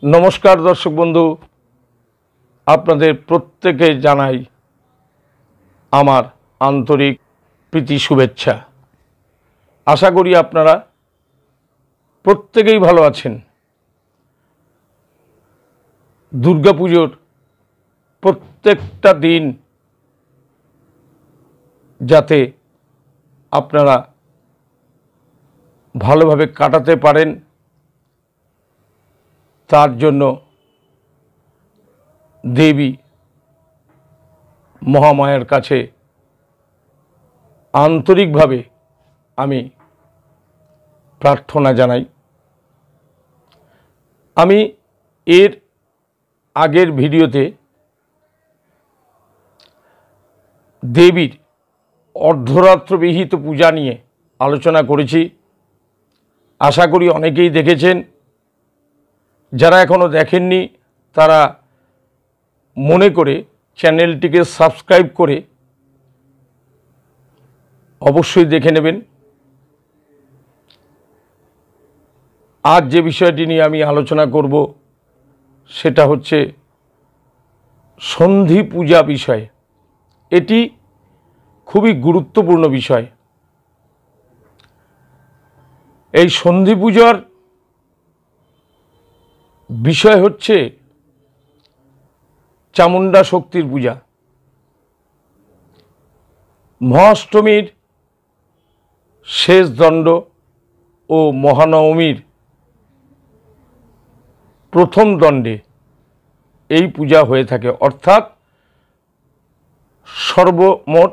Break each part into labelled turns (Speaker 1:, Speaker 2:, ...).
Speaker 1: नमस्कार दर्शक बंधु आपनादेर प्रत्येके जानाई आमार आंतरिक प्रीति शुभेच्छा। आशा करी आपनारा प्रत्येकेई भालो आछेन। दुर्गा पुजोर प्रत्येकटा दिन जाते आपनारा भालोभावे काटाते पारेन तार जन्य देवी महामायार काछे आंतरिकभावे आमी प्रार्थना जानाई। आमी एर आगेर भिडियोते देवीर अर्धरात्र विहित पूजा निये आलोचना करेছি। आशा करी अनेकेई देखेছেন। যারা এখনো দেখেননি তারা মনে করে চ্যানেলটিকে সাবস্ক্রাইব করে অবশ্যই দেখে নেবেন। আজ যে বিষয়টি নিয়ে আমি আলোচনা করব সেটা হচ্ছে সন্ধি পূজা বিষয়। এটি খুবই গুরুত্বপূর্ণ বিষয়। এই সন্ধি পূজার বিষয় হচ্ছে চামুণ্ডা শক্তির পূজা। মহাষ্টমীর শেষ দণ্ড ও মহানবমীর প্রথম দণ্ডে এই পূজা হয়ে থাকে, অর্থাৎ সর্বমোট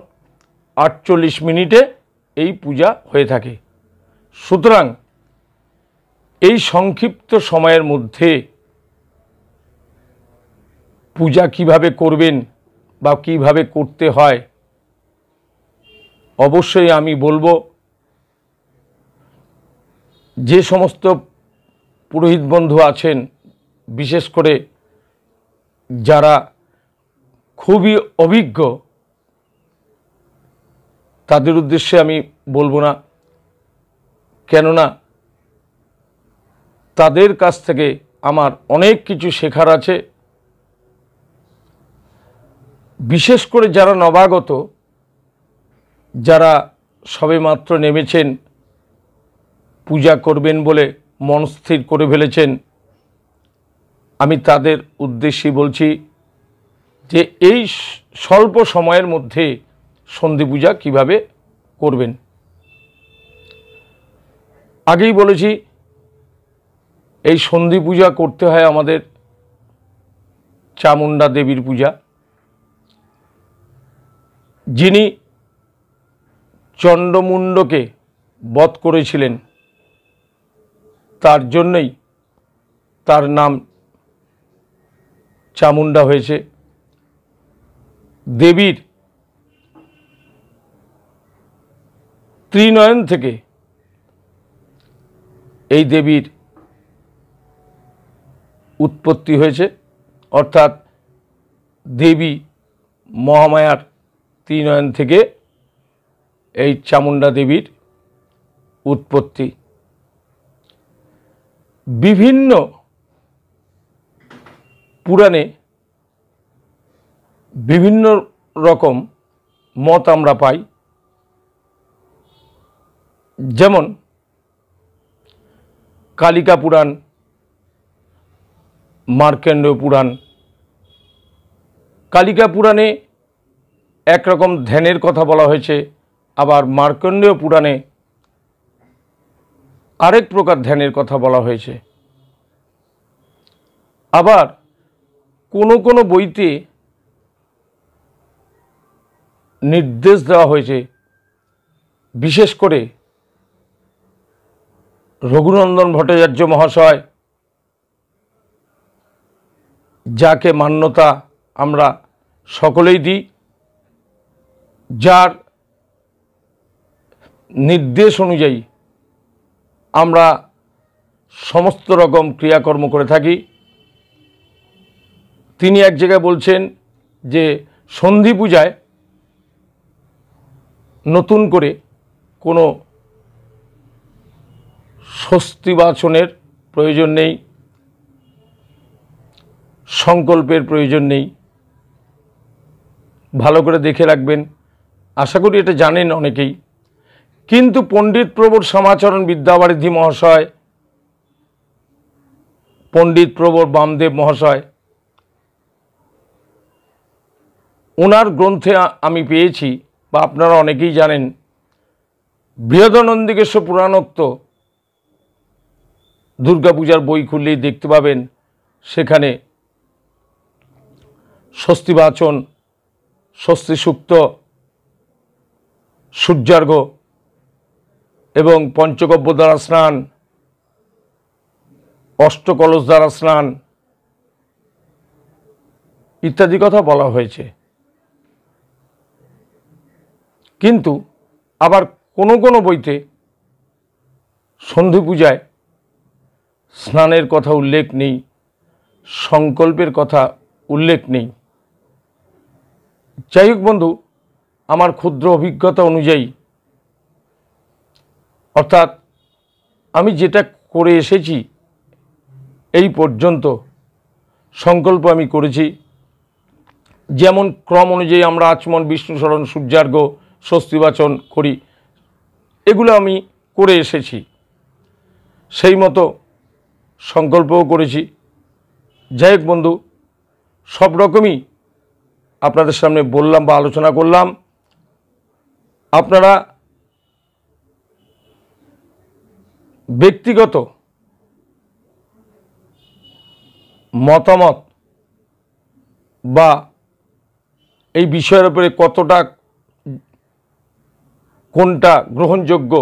Speaker 1: ৪৮ মিনিটে এই পূজা হয়ে থাকে। সুতরাং এই সংক্ষিপ্ত সময়ের মধ্যে পূজা কিভাবে করবেন বা কিভাবে করতে হয় অবশ্যই আমি বলবো। যে সমস্ত পুরোহিত বন্ধু আছেন, বিশেষ করে যারা খুবই অভিজ্ঞ, তাদের উদ্দেশ্যে আমি বলবো না, কেননা তাদের কাছ থেকে আমার অনেক কিছু শেখার আছে। বিশেষ করে যারা নবাগত, যারা সবেমাত্র নেমেছেন, পূজা করবেন বলে মন স্থির করে ফেলেছেন, আমি তাদের উদ্দেশ্যে বলছি যে এই স্বল্প সময়ের মধ্যে সন্ধি পূজা কিভাবে করবেন। আগেই বলেছি এই সন্ধি পূজা করতে হয় আমাদের চামুণ্ডা দেবীর পূজা, যিনি চণ্ডমুণ্ডকে বধ করেছিলেন, তার জন্যই তার নাম চামুণ্ডা হয়েছে। দেবীর ত্রিনয়ন থেকে এই দেবীর उत्पत्ति হয়েছে, অর্থাৎ দেবী মহামায়ার ত্রিনয়ন থেকে এই চামুণ্ডা দেবীর উৎপত্তি। বিভিন্ন পুরাণে বিভিন্ন রকম মত আমরা পাই। যেমন কালিকা পুরাণ, মার্কণ্ডেয় পুরাণ। কালিকা পুরাণে একরকম ধ্যানের কথা বলা হয়েছে, আবার মার্কণ্ডেয় পুরাণে আরেক প্রকার ধ্যানের কথা বলা হয়েছে। আবার কোনো কোনো বইতে নির্দেশ দেওয়া হয়েছে, বিশেষ করে রঘুনন্দন ভট্টাচার্য মহাশয়, যাকে মান্যতা আমরা সকলেই দিই, যার নির্দেশ অনুযায়ী আমরা সমস্ত রকম ক্রিয়াকর্ম করে থাকি। তিনি এক জায়গায় বলছেন যে সন্ধি পূজায় নতুন করে কোনো স্বস্তি বাচনের প্রয়োজন নেই, সংকল্পের প্রয়োজন নেই। ভালো করে দেখে রাখবেন, আশা করি এটা জানেন অনেকেই। কিন্তু পণ্ডিত প্রবর শ্যামাচরণ বিদ্যাবারিধি মহাশয়, পণ্ডিত প্রবর বামদেব মহাশয়, ওনার গ্রন্থে আমি পেয়েছি, বা আপনারা অনেকেই জানেন, বৃহদানন্দিকেশ পুরাণোক্ত দুর্গাপূজার বই খুললেই দেখতে পাবেন সেখানে স্বস্তিবাচন, স্বস্তি সুক্ত, সূর্যার্ঘ এবং পঞ্চগব্য দ্বারা স্নান, অষ্টকলশ দ্বারা স্নান ইত্যাদি কথা বলা হয়েছে। কিন্তু আবার কোনো কোনো বইতে সন্ধি পূজায় স্নানের কথা উল্লেখ নেই, সংকল্পের কথা উল্লেখ নেই। যাই হোক বন্ধু, আমার ক্ষুদ্র অভিজ্ঞতা অনুযায়ী, অর্থাৎ আমি যেটা করে এসেছি এই পর্যন্ত, সংকল্প আমি করেছি যেমন ক্রম অনুযায়ী আমরা আচমন, বিষ্ণু স্মরণ, সূর্যার্ঘ্য, স্বস্তিবাচন করি, এগুলো আমি করে এসেছি। সেই মতো সংকল্পও করেছি। যাই হোক বন্ধু, সব রকমই আপনাদের সামনে বললাম বা আলোচনা করলাম। আপনারা ব্যক্তিগত মতামত বা এই বিষয়ের উপরে কতটা কোনটা গ্রহণযোগ্য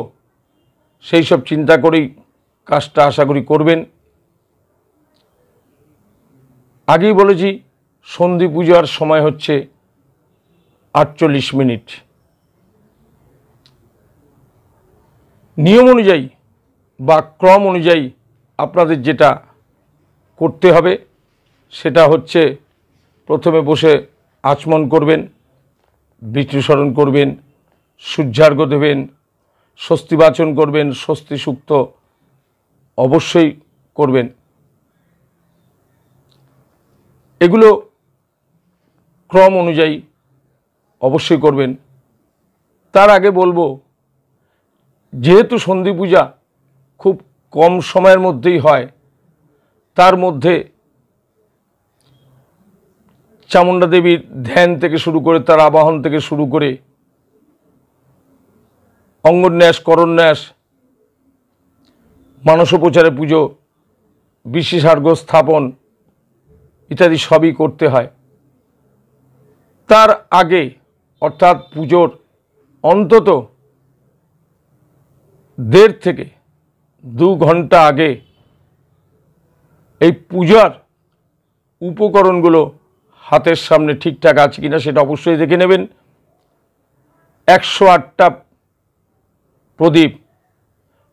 Speaker 1: সেই সব চিন্তা করেই কাজটা আশা করি করবেন। আগেই বলেছি, সন্ধি পূজার সময় হচ্ছে 48 মিনিট। নিয়ম অনুযায়ী বা ক্রম অনুযায়ী আপনাদের যেটা করতে হবে সেটা হচ্ছে প্রথমে বসে আচমন করবেন, বিষ্ণু স্মরণ করবেন, সূর্যার্ঘ্য দেবেন, স্বস্তিবাচন করবেন, স্বস্তি সুক্ত অবশ্যই করবেন। এগুলো ক্রম অনুযায়ী অবশ্যই করবেন। তার আগে বলবো, যেহেতু সন্ধি পূজা খুব কম সময়ের মধ্যেই হয়, তার মধ্যে চামুণ্ডা দেবীর ধ্যান থেকে শুরু করে, তার আবাহন থেকে শুরু করে অঙ্গন্যাস, করন্যাস, মানসোপচারে পুজো, বিশেষার্ঘ্য স্থাপন ইত্যাদি সবই করতে হয়। তার আগে অর্থাৎ পুজোর অন্তত 1.5 থেকে 2 ঘন্টা আগে এই পূজার উপকরণগুলো হাতের সামনে ঠিকঠাক আছে কিনা সেটা অবশ্যই দেখে নেবেন। 108টা প্রদীপ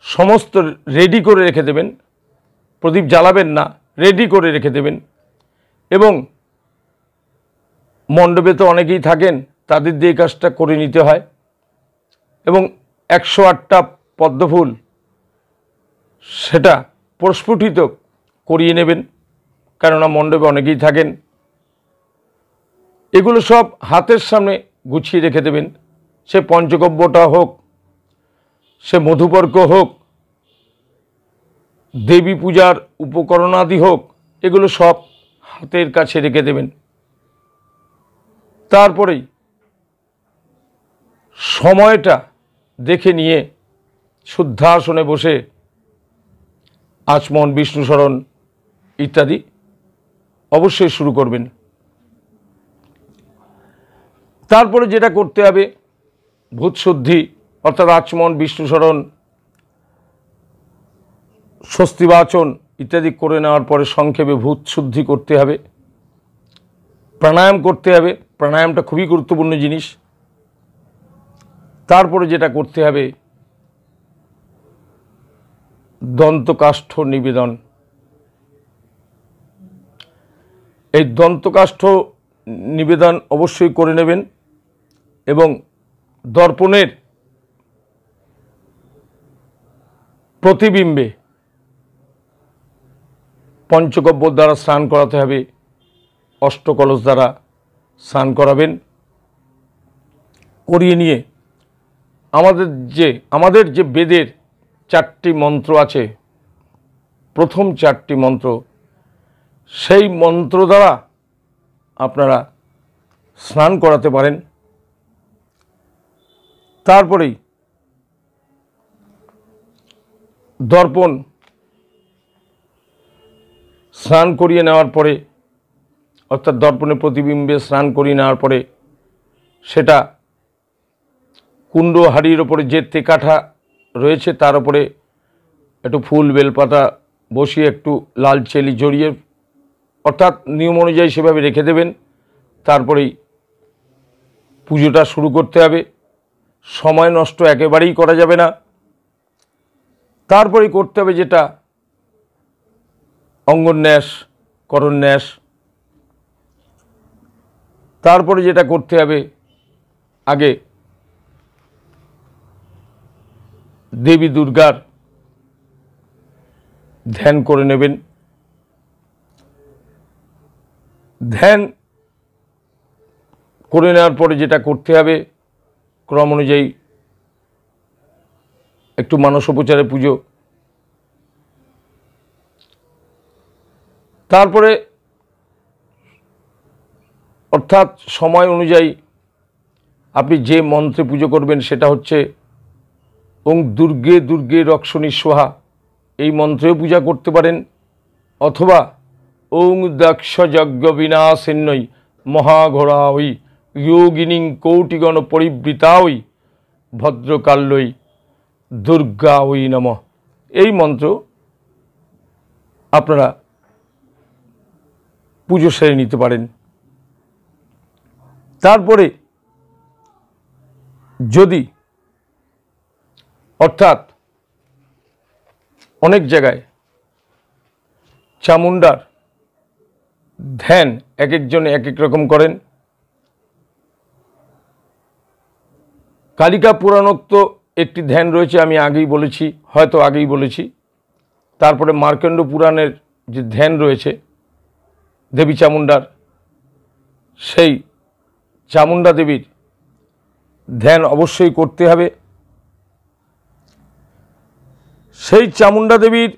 Speaker 1: সমস্ত রেডি করে রেখে দেবেন। প্রদীপ জ্বালাবেন না, রেডি করে রেখে দেবেন। এবং মণ্ডপে তো অনেকেই থাকেন, তাদের দিয়ে কাজটা করে নিতে হয়। এবং 108টা পদ্মফুল সেটা প্রস্ফুটিত করিয়ে নেবেন, কেননা মণ্ডপে অনেকেই থাকেন। এগুলো সব হাতের সামনে গুছিয়ে রেখে দেবেন। সে পঞ্চগব্যটা হোক, সে মধুপর্ক হোক, দেবী পূজার উপকরণাদি হোক, এগুলো সব হাতের কাছে রেখে দেবেন। তারপরেই সময়টা দেখে নিয়ে শুদ্ধাসনে বসে আচমন, বিষ্ণু স্মরণ ইত্যাদি অবশ্যই শুরু করবেন। তারপরে যেটা করতে হবে, ভূত শুদ্ধি, অর্থাৎ আচমন, বিষ্ণু স্মরণ, স্বস্তিবাচন ইত্যাদি করে নেওয়ার পরে সংক্ষেপে ভূত শুদ্ধি করতে হবে, প্রাণায়াম করতে হবে। প্রাণায়ামটা খুবই গুরুত্বপূর্ণ জিনিস। তারপরে যেটা করতে হবে, দন্তকাষ্ঠ নিবেদন। এই দন্তকাষ্ঠ নিবেদন অবশ্যই করে নেবেন এবং দর্পণের প্রতিবিম্বে পঞ্চগব্য দ্বারা স্নান করাতে হবে অষ্টকলশ দ্বারা স্নান করাবেন। করিয়ে নিয়ে আমাদের যে বেদের 4টি মন্ত্র আছে, প্রথম 4টি মন্ত্র, সেই মন্ত্র দ্বারা আপনারা স্নান করাতে পারেন। তারপরেই দর্পণ স্নান করিয়ে নেওয়ার পরে, অর্থাৎ দর্পণে প্রতিবিম্বে স্নান করিয়ে নেওয়ার পরে সেটা কুণ্ড হাঁড়ির ওপরে যে তেকাঠা রয়েছে তার উপরে একটু ফুল বেলপাতা বসিয়ে একটু লাল চেলি জড়িয়ে, অর্থাৎ নিয়ম অনুযায়ী সেভাবে রেখে দেবেন। তারপরেই পুজোটা শুরু করতে হবে। সময় নষ্ট একেবারেই করা যাবে না। তারপরেই করতে হবে যেটা অঙ্গন্যাস, করন্যাস। তারপরে যেটা করতে হবে, আগে দেবী দুর্গার ধ্যান করে নেবেন। ধ্যান করে নেওয়ার পরে যেটা করতে হবে, ক্রম অনুযায়ী একটু মানসোপচারে পুজো। তারপরে অর্থাৎ সময় অনুযায়ী আপনি যে মন্ত্রে পুজো করবেন সেটা হচ্ছে ওং দুর্গে দুর্গে রক্ষণী সোহা, এই মন্ত্রেও পূজা করতে পারেন। অথবা ওং দক্ষ যজ্ঞ বিনাশিন্নই মহাঘোরা ওই যোগিনীং কৌটিগণ পরিবৃতা ওই ভদ্রকাল্যই দুর্গা ওই নমঃ, এই মন্ত্র আপনারা পুজো সেরে নিতে পারেন। তারপরে যদি অর্থাৎ অনেক জায়গায় চামুণ্ডার ধ্যান এক একজন এক এক রকম করেন। কালিকা পুরাণোক্ত একটি ধ্যান রয়েছে, আমি আগেই বলেছি। তারপরে মার্কণ্ড পুরাণের যে ধ্যান রয়েছে দেবী চামুণ্ডার, সেই চামুণ্ডা দেবীর ধ্যান অবশ্যই করতে হবে। সেই চামুণ্ডা দেবীর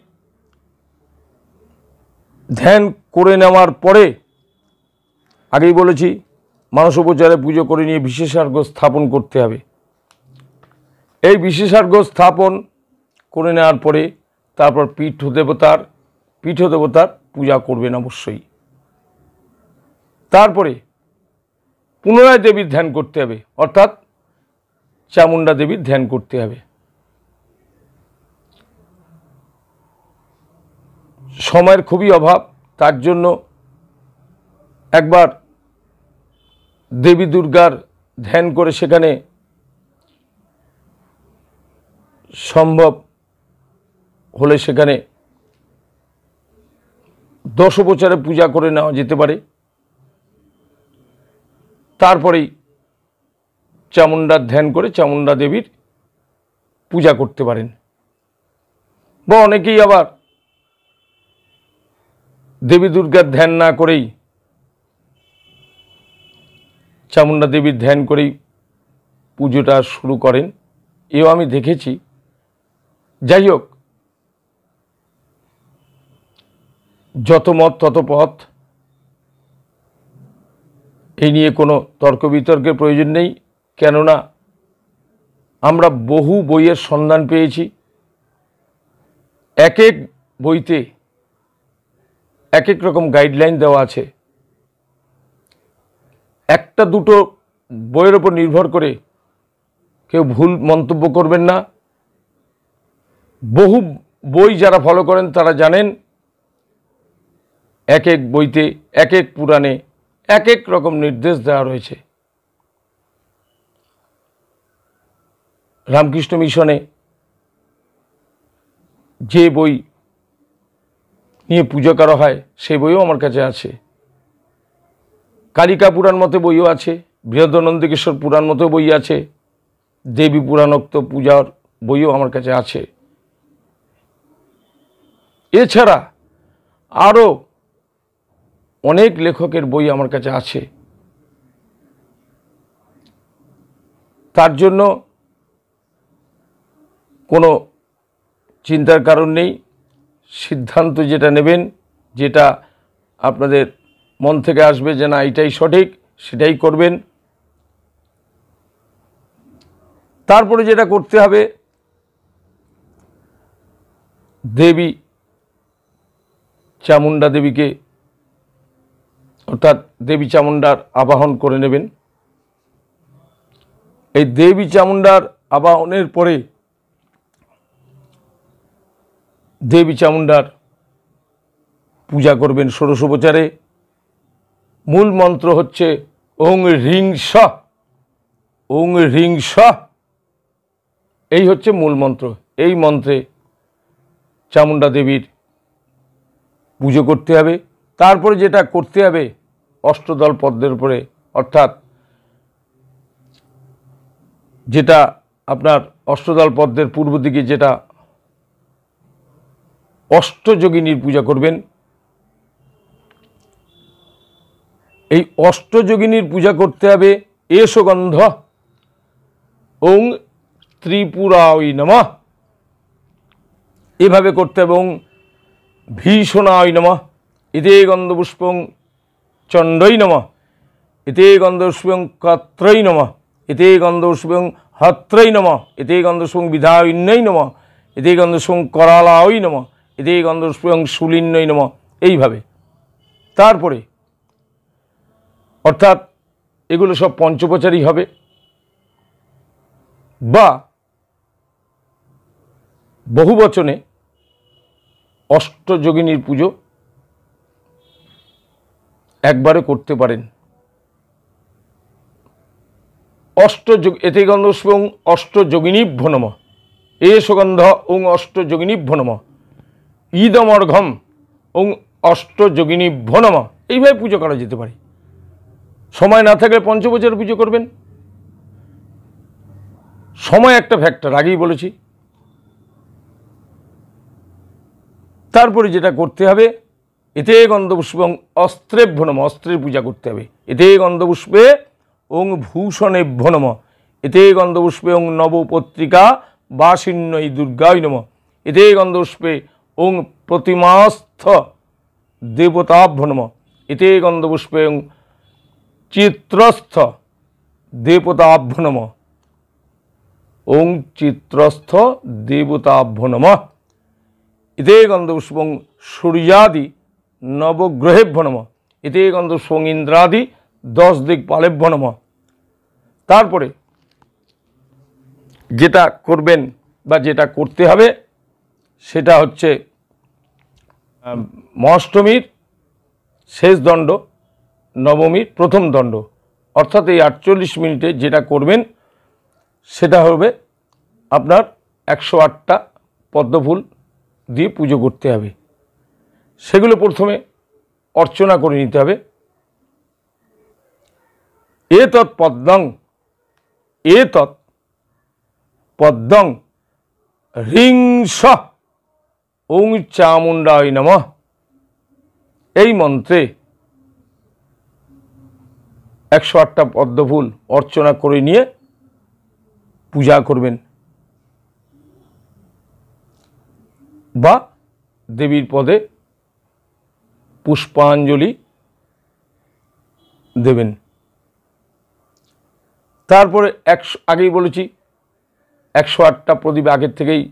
Speaker 1: ধ্যান করে নেওয়ার পরে, আগেই বলেছি, মানসোপচারে পুজো করে নিয়ে বিশেষার্ঘ্য স্থাপন করতে হবে। এই বিশেষার্ঘ্য স্থাপন করে নেওয়ার পরে তারপর পীঠ দেবতার পূজা করবেন অবশ্যই। তারপরে পুনরায় দেবীর ধ্যান করতে হবে, অর্থাৎ চামুণ্ডা দেবীর ধ্যান করতে হবে। সময়ের খুবই অভাব, তার জন্য একবার দেবী দুর্গার ধ্যান করে সেখানে সম্ভব হলে সেখানে দশোপচারে পূজা করে নেওয়া যেতে পারে। তারপরেই চামুণ্ডার ধ্যান করে চামুণ্ডা দেবীর পূজা করতে পারেন। বা অনেকেই আবার দেবী দুর্গার ধ্যান না করেই চামুণ্ডা দেবীর ধ্যান করেই পুজোটা শুরু করেন, এও আমি দেখেছি। যাই হোক, যত মত তত পথ, এই নিয়ে কোনো তর্ক বিতর্কের প্রয়োজন নেই। কেননা আমরা বহু বইয়ের সন্ধান পেয়েছি, এক এক বইতে এক এক রকম গাইডলাইন দেওয়া আছে। একটা দুটো বইয়ের ওপর নির্ভর করে কেউ ভুল মন্তব্য করবেন না। বহু বই যারা ফলো করেন তারা জানেন এক এক বইতে এক এক পুরাণে এক এক রকম নির্দেশ দেওয়া রয়েছে। রামকৃষ্ণ মিশনে যে বই নিয়ে পুজো করা হয় সেই বইও আমার কাছে আছে। কালিকা পুরাণ মতে বইও আছে, বৃহদানন্দেশ্বর পুরাণ মতে বই আছে, দেবী পুরাণোক্ত পূজার বইও আমার কাছে আছে। এছাড়া আরও অনেক লেখকের বই আমার কাছে আছে। তার জন্য কোনো চিন্তার কারণ নেই। সিদ্ধান্ত যেটা নেবেন, যেটা আপনাদের মন থেকে আসবে যে না এটাই সঠিক, সেটাই করবেন। তারপরে যেটা করতে হবে, দেবী চামুণ্ডা দেবীকে অর্থাৎ দেবী চামুণ্ডার আবাহন করে নেবেন। এই দেবী চামুণ্ডার আবাহনের পরে দেবী চামুণ্ডার পূজা করবেন ষোড়শোপচারে। মূল মন্ত্র হচ্ছে ওং হ্রিং স্বাহ, ওং হ্রিং স্বাহ, এই হচ্ছে মূল মন্ত্র। এই মন্ত্রে চামুণ্ডা দেবীর পুজো করতে হবে। তারপরে যেটা করতে হবে, অষ্টদল পদ্মের উপরে অর্থাৎ যেটা আপনার অষ্টদল পদ্মের পূর্ব দিকে যেটা অষ্টযোগিনীর পূজা করবেন, এই অষ্টযোগিনীর পূজা করতে হবে এষগন্ধ ওং ত্রিপুরায় নমঃ, এভাবে করতে হবে। ওং ভীষণায় নমঃ, ইতে গন্ধপুষ্পং চণ্ডৈ নমঃ, ইতে গন্ধপুষ্পং কত্রৈ নমঃ, ইতে গন্ধপুষ্পং হত্রৈ নমঃ, ইতে গন্ধপুষ্পং বিধায়িন্যৈ নমঃ, ইতে গন্ধপুষ্পং করালায় নমঃ, ইতে গন্ধপুষ্পং শুলিন্যৈ নমঃ, এইভাবে। তারপরে অর্থাৎ এগুলো সব পঞ্চোপচারী হবে। বা বহুবচনে অষ্টযোগিনীর পুজো একবারে করতে পারেন। অষ্টযোগ এতে গন্ধপুষ্পং অষ্টযোগিনীভ্যো নমঃ, এ সুগন্ধ ওং অষ্টযোগিনীভ্যো নমঃ, ইদমর্ঘম ওং অষ্টযোগিনীভ্যো নমঃ, এইভাবে পুজো করা যেতে পারে। সময় না থাকলে পঞ্চোপচার পুজো করবেন। সময় একটা ফ্যাক্টর, আগেই বলেছি। তারপরে যেটা করতে হবে, এতে গন্ধপুষ্পং অস্ত্রেভ্যো নমঃ, অস্ত্রের পূজা করতে হবে। এতে গন্ধপুষ্পে ওং ভূষণেভ্যো নমঃ, এতে গন্ধপুষ্পে ওং নবপত্রিকা বাসিন্যৈ দুর্গায় নমঃ, এতে গন্ধপুষ্পে ওং প্রতিমাস্থ দেবতাভ্যো নমঃ, এতে গন্ধপুষ্পে ওং চিত্রস্থ দেবতাভ্যো নমঃ, ওং চিত্রস্থ দেবতাভ্যো নমঃ, এতে গন্ধপুষ্পং সূর্যাদি নবগ্রহেভ্যো নমঃ, এতে গন্ধপুষ্পং ইন্দ্রাদি 10 দিকপালেভ্যো নমঃ। তারপরে যেটা করবেন বা যেটা করতে হবে সেটা হচ্ছে মহাষ্টমীর শেষ দণ্ড, নবমীর প্রথম দণ্ড, অর্থাৎ এই 48 মিনিটে যেটা করবেন সেটা হবে আপনার 108টা পদ্মফুল দিয়ে পুজো করতে হবে। সেগুলো প্রথমে অর্চনা করে নিতে হবে। এতৎ পদ্মং, এতৎ পদ্মং হ্রিং স্বাহ ওং চামুণ্ডায় নমঃ, এই মন্ত্রে 108টা পদ্মফুল অর্চনা করে নিয়ে পূজা করবেন বা দেবীর পদে পুষ্পাঞ্জলি দেবেন। তারপরে আগেই বলেছি 108টা প্রদীপ আগের থেকেই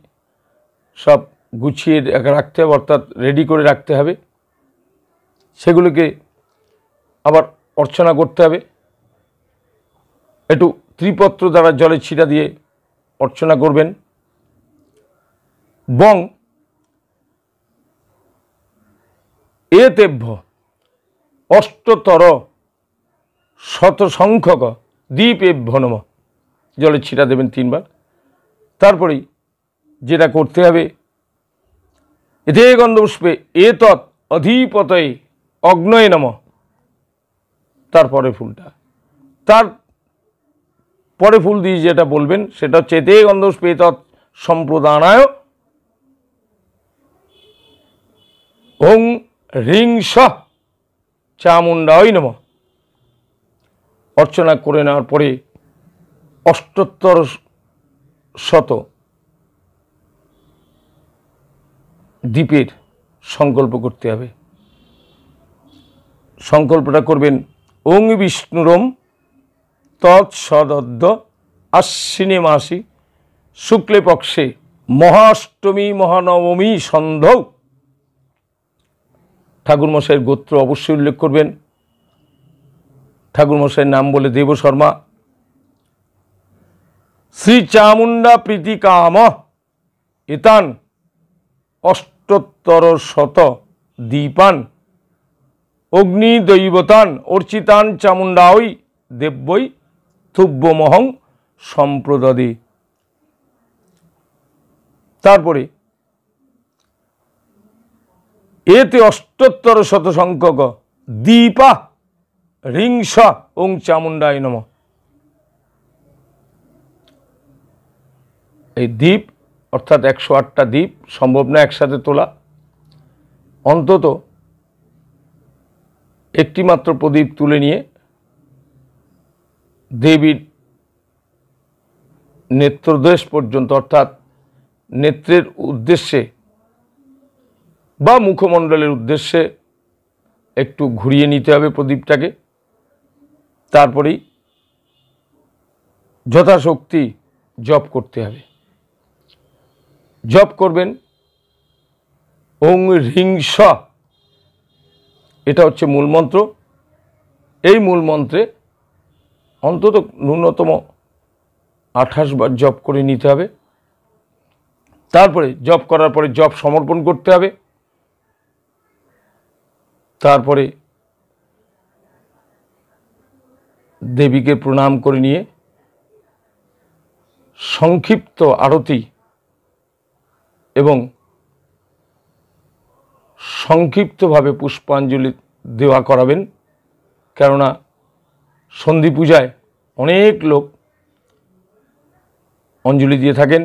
Speaker 1: সব গুছিয়ে রাখতে হবে, অর্থাৎ রেডি করে রাখতে হবে। সেগুলোকে আবার অর্চনা করতে হবে। একটু ত্রিপত্র দ্বারা জলে ছিটা দিয়ে অর্চনা করবেন। বং এতেভ্য অষ্টতর শতসংখ্যক দ্বীপেভ্যো নমঃ, জলে ছিটা দেবেন 3 বার। তারপরেই যেটা করতে হবে, এতে গন্ধপুষ্পে এতৎ অধিপতয়ে অগ্নয়ে নমঃ, তারপরে ফুলটা, তার পরে ফুল দিয়ে যেটা বলবেন সেটা হচ্ছে এতে গন্ধপুষ্পে এতৎ সম্প্রদানায় ওং হ্রিং স্বাহ চামুণ্ডায় নমঃ অর্চনা করে নেওয়ার পরে 88 দীপের সংকল্প করতে হবে। সংকল্পটা করবেন ওং বিষ্ণুরম তৎসদদ্য আশ্বিনে মাসি শুক্লে পক্ষে মহাষ্টমী মহানবমী সন্ধ্যৌ। ঠাকুরমশাইয়ের গোত্র অবশ্যই উল্লেখ করবেন। ঠাকুরমশাইয়ের নাম বলে দেব শর্মা। শ্রী চামুণ্ডা প্রীতি কাম এতান 88 দীপান অগ্নিদৈবতান অর্চিতান চামুণ্ডাই দেব্যই থুব্যমহং সম্প্রদদে। তারপরে এতে 88 সংখ্যক দীপা রিংস ওং চামুণ্ডায় নমঃ। এই দ্বীপ অর্থাৎ 108টা দ্বীপ সম্ভব না একসাথে তোলা, অন্তত একটি মাত্র প্রদীপ তুলে নিয়ে দেবীর নেত্রদেশ পর্যন্ত অর্থাৎ নেত্রের উদ্দেশ্যে বা মুখমণ্ডলের উদ্দেশ্যে একটু ঘুরিয়ে নিতে হবে প্রদীপটাকে। তারপরেই যথাশক্তি জপ করতে হবে। জপ করবেন ওং হ্রিং স, এটা হচ্ছে মূল মন্ত্র। এই মূল মন্ত্রে অন্তত ন্যূনতম 28 বার জপ করে নিতে হবে। তারপরে জপ করার পরে জপ সমর্পণ করতে হবে। তারপরে দেবীকে প্রণাম করে নিয়ে সংক্ষিপ্ত আরতি এবং সংক্ষিপ্তভাবে পুষ্পাঞ্জলি দেওয়া করাবেন। কেননা সন্ধি পূজায় অনেক লোক অঞ্জলি দিয়ে থাকেন,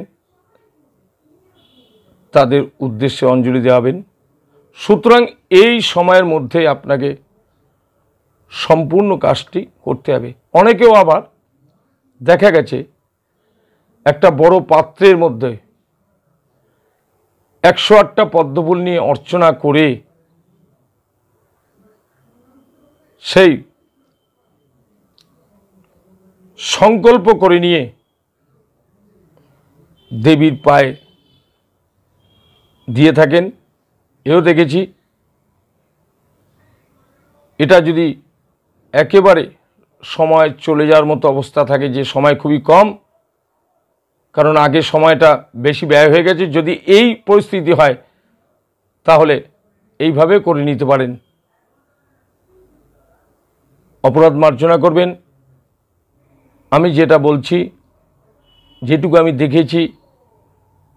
Speaker 1: তাদের উদ্দেশ্যে অঞ্জলি দেওয়াবেন। সুতরাং এই সময়ের মধ্যে আপনাকে সম্পূর্ণ কাজটি করতে হবে। অনেকেও আবার দেখা গেছে একটা বড় পাত্রের মধ্যে 108টা পদ্মফুল নিয়ে অর্চনা করে সেই সংকল্প করে নিয়ে দেবীর পায়ে দিয়ে থাকেন, এও দেখেছি। এটা যদি একেবারে সময় চলে যাওয়ার মতো অবস্থা থাকে, যে সময় খুবই কম, কারণ আগে সময়টা বেশি ব্যয় হয়ে গেছে, যদি এই পরিস্থিতি হয় তাহলে এইভাবে করে নিতে পারেন। অপরাধ মার্জনা করবেন। আমি যেটা বলছি, যেটুকু আমি দেখেছি,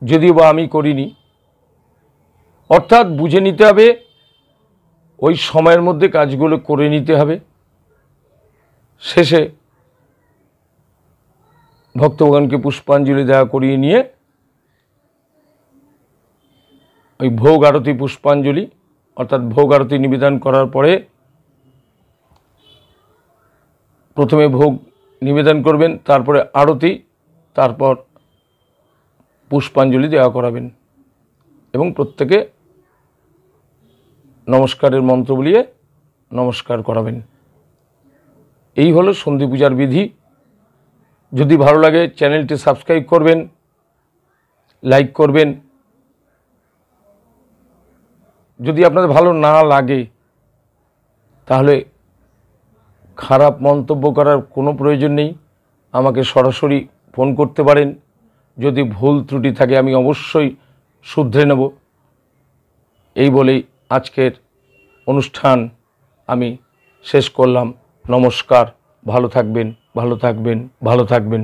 Speaker 1: যদিও বা আমি করিনি, অর্থাৎ বুঝে নিতে হবে, ওই সময়ের মধ্যে কাজগুলো করে নিতে হবে। শেষে ভক্তগণকে পুষ্পাঞ্জলি দেওয়া করিয়ে নিয়ে ওই ভোগ আরতি পুষ্পাঞ্জলি অর্থাৎ ভোগ আরতি নিবেদন করার পরে প্রথমে ভোগ নিবেদন করবেন, তারপরে আরতি, তারপর পুষ্পাঞ্জলি দেওয়া করাবেন এবং প্রত্যেকে নমস্কারের মন্ত্র বলিয়ে নমস্কার করাবেন। এই হলো সন্ধি পূজার বিধি। যদি ভালো লাগে চ্যানেলটি সাবস্ক্রাইব করবেন, লাইক করবেন। যদি আপনাদের ভালো না লাগে তাহলে খারাপ মন্তব্য করার কোনো প্রয়োজন নেই, আমাকে সরাসরি ফোন করতে পারেন। যদি ভুল ত্রুটি থাকে আমি অবশ্যই শুধরে নেব। এই বলেই আজকের অনুষ্ঠান আমি শেষ করলাম। নমস্কার, ভালো থাকবেন, ভালো থাকবেন, ভালো থাকবেন।